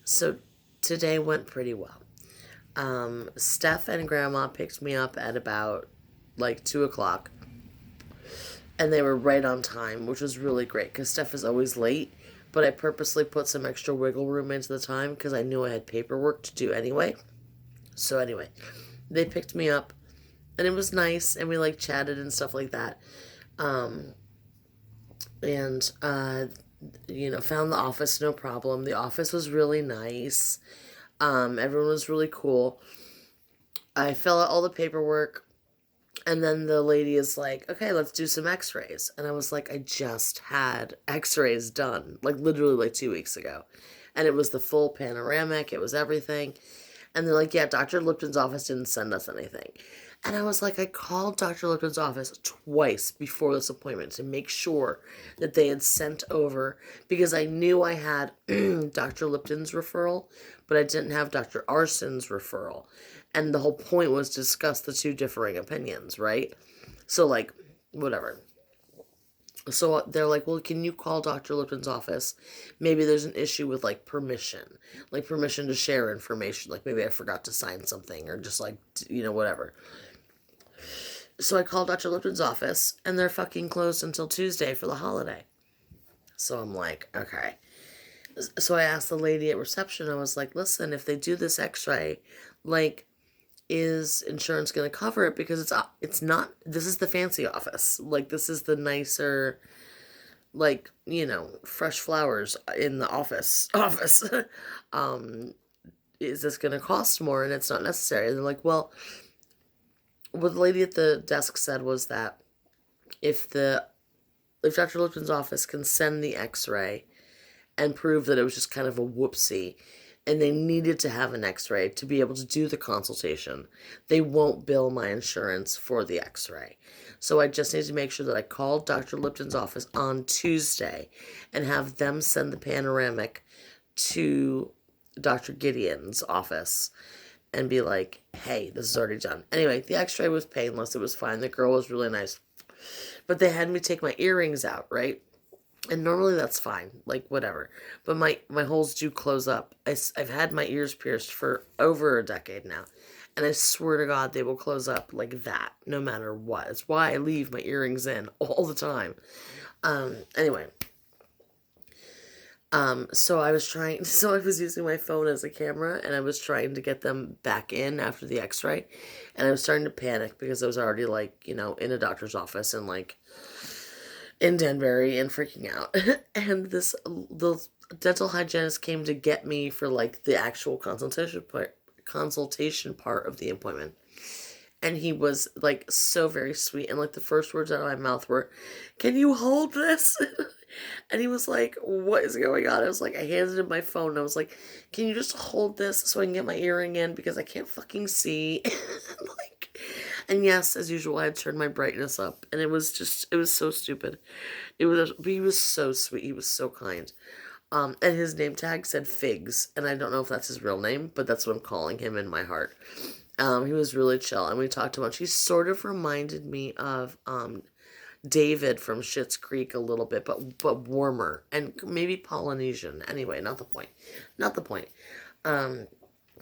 So today went pretty well. Steph and Grandma picked me up at about like 2 o'clock, and they were right on time, which was really great because Steph is always late. But I purposely put some extra wiggle room into the time because I knew I had paperwork to do anyway. So anyway, they picked me up, and it was nice, and we like chatted and stuff like that. Um, and found the office no problem. The office was really nice. Everyone was really cool. I fill out all the paperwork, and then the lady is like, okay, let's do some x rays. And I was like, I just had x rays done, like literally like 2 weeks ago. And it was the full panoramic, it was everything. And they're like, yeah, Dr. Lipton's office didn't send us anything. And I was like, I called Dr. Lipton's office twice before this appointment to make sure that they had sent over, because I knew I had Dr. Lipton's referral, but I didn't have Dr. Arson's referral. And the whole point was to discuss the two differing opinions, right? So, like, whatever. So they're like, well, can you call Dr. Lipton's office? Maybe there's an issue with like permission to share information. Like maybe I forgot to sign something or just like, whatever. So I called Dr. Lipton's office, and they're fucking closed until Tuesday for the holiday. So I'm like, okay. So I asked the lady at reception, I was like, listen, if they do this x ray, like, is insurance going to cover it? Because it's not, this is the fancy office. Like, this is the nicer, like, fresh flowers in the office. um, is this going to cost more? And it's not necessary. And they're like, well, what the lady at the desk said was that if the if Dr. Lipton's office can send the x-ray and prove that it was just kind of a whoopsie and they needed to have an x-ray to be able to do the consultation, they won't bill my insurance for the x-ray. So I just need to make sure that I call Dr. Lipton's office on Tuesday and have them send the panoramic to Dr. Gideon's office and be like, hey, this is already done. Anyway, the x-ray was painless. It was fine. The girl was really nice. But they had me take my earrings out, right? And normally that's fine, like whatever. But my holes do close up. I've had my ears pierced for over a decade now. And I swear to God, they will close up like that, no matter what. It's why I leave my earrings in all the time. Anyway, so I was using my phone as a camera, and I was trying to get them back in after the x-ray, and I was starting to panic because I was already like, in a doctor's office and like in Danbury and freaking out. And the dental hygienist came to get me for like the actual consultation part of the appointment. And he was like so very sweet, and like the first words out of my mouth were, "Can you hold this?" And he was like, "What is going on?" I was like, I handed him my phone, and I was like, "Can you just hold this so I can get my earring in because I can't fucking see?" Like, and yes, as usual, I had turned my brightness up, and it was so stupid. But he was so sweet. He was so kind. And his name tag said Figs, and I don't know if that's his real name, but that's what I'm calling him in my heart. He was really chill, and we talked a bunch. He sort of reminded me of David from Schitt's Creek a little bit, but warmer and maybe Polynesian. Anyway, not the point. Not the point. Um,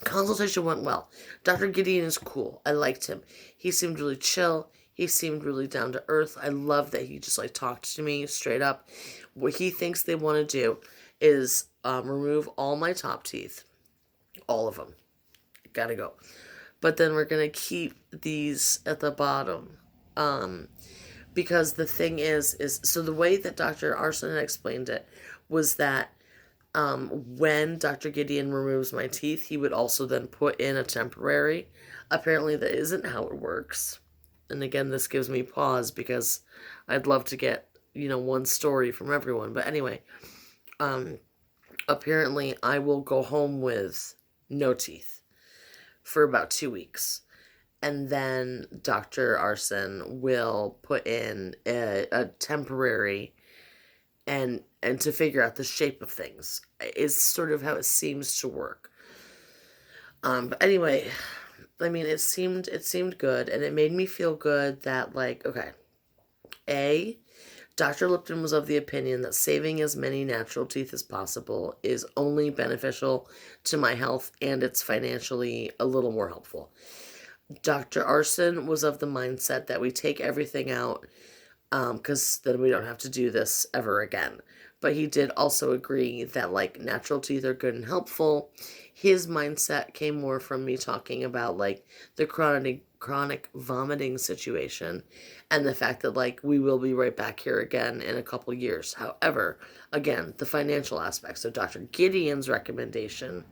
Consultation went well. Dr. Gideon is cool. I liked him. He seemed really chill. He seemed really down to earth. I love that he just like talked to me straight up. What he thinks they want to do is remove all my top teeth, all of them. Gotta go. But then we're gonna keep these at the bottom. Because the thing is so the way that Dr. Arson had explained it was that when Dr. Gideon removes my teeth, he would also then put in a temporary. Apparently, that isn't how it works. And again, this gives me pause because I'd love to get, one story from everyone. But anyway, um, apparently, I will go home with no teeth for about 2 weeks. And then Dr. Arson will put in a temporary, and to figure out the shape of things is sort of how it seems to work. But anyway, I mean, it seemed good, and it made me feel good that, like, okay, A, Dr. Lipton was of the opinion that saving as many natural teeth as possible is only beneficial to my health and it's financially a little more helpful. Dr. Arson was of the mindset that we take everything out because then we don't have to do this ever again. But he did also agree that like natural teeth are good and helpful. His mindset came more from me talking about like the chronic vomiting situation and the fact that like we will be right back here again in a couple years. However, again, the financial aspect. So Dr. Gideon's recommendation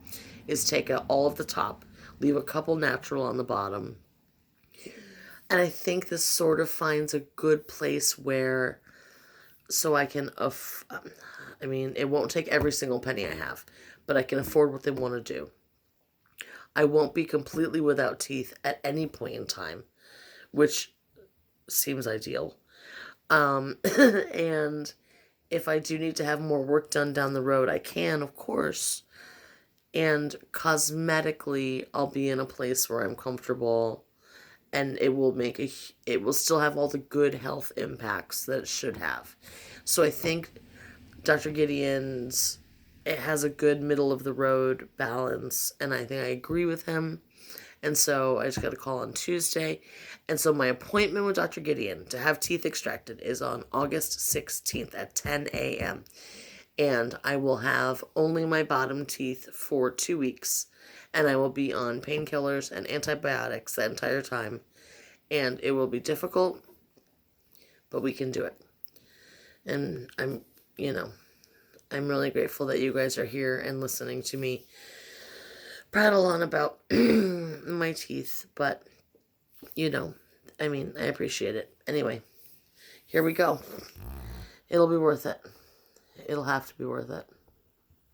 is take out all of the top, leave a couple natural on the bottom. And I think this sort of finds a good place where so I can I mean, it won't take every single penny I have, but I can afford what they want to do. I won't be completely without teeth at any point in time, which seems ideal. And if I do need to have more work done down the road, I can, of course. And cosmetically, I'll be in a place where I'm comfortable and it will still have all the good health impacts that it should have. So I think Dr. Gideon's it has a good middle of the road balance, and I think I agree with him. And so I just got a call on Tuesday. And so my appointment with Dr. Gideon to have teeth extracted is on August 16th at 10 a.m. And I will have only my bottom teeth for 2 weeks. And I will be on painkillers and antibiotics the entire time. And it will be difficult, but we can do it. And I'm really grateful that you guys are here and listening to me prattle on about my teeth. But, I appreciate it. Anyway, here we go. It'll be worth it. It'll have to be worth it.